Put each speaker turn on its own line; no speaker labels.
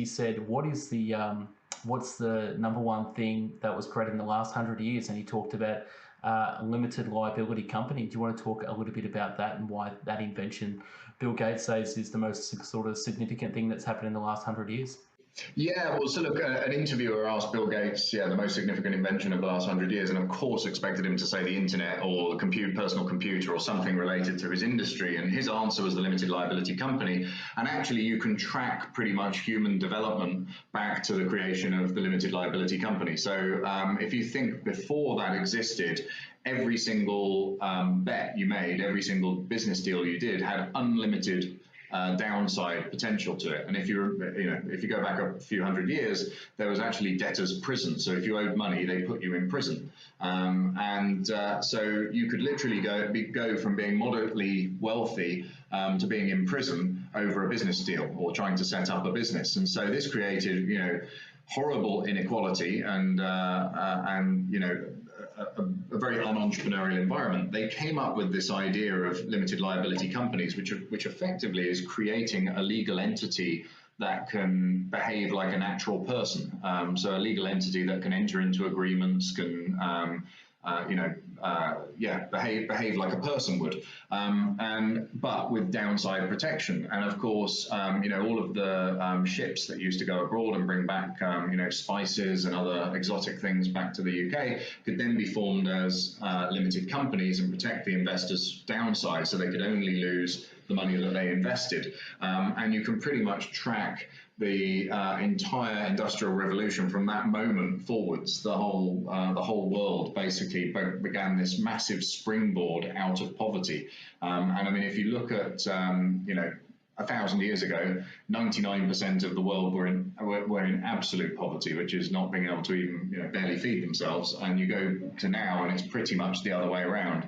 He said, what's the number one thing that was created in the last 100 years? And he talked about a limited liability company. Do you want to talk a little bit about that and why that invention, Bill Gates says, is the most sort of significant thing that's happened in the last 100 years?
Yeah, well, so look, an interviewer asked Bill Gates, the most significant invention of the last 100 years, and of course expected him to say the internet or the personal computer or something related to his industry. And his answer was the limited liability company. And actually, you can track pretty much human development back to the creation of the limited liability company. So if you think before that existed, every single bet you made, every single business deal you did had unlimited downside potential to it. And if you go back a few hundred years, there was actually debtor's prison. So if you owed money, they put you in prison. So you could literally go from being moderately wealthy to being in prison over a business deal or trying to set up a business. And so this created, horrible inequality and a very un-entrepreneurial environment. They came up with this idea of limited liability companies, which effectively is creating a legal entity that can behave like a natural person. So a legal entity that can enter into agreements, can behave like a person would, but with downside protection. And of course, all of the ships that used to go abroad and bring back, spices and other exotic things back to the UK could then be formed as limited companies and protect the investors' downside, so they could only lose the money that they invested. And you can pretty much track the entire industrial revolution from that moment forwards. The whole world basically began this massive springboard out of poverty. And I mean, if you look at 1,000 years ago, 99% of the world were in absolute poverty, which is not being able to even barely feed themselves. And you go to now, and it's pretty much the other way around.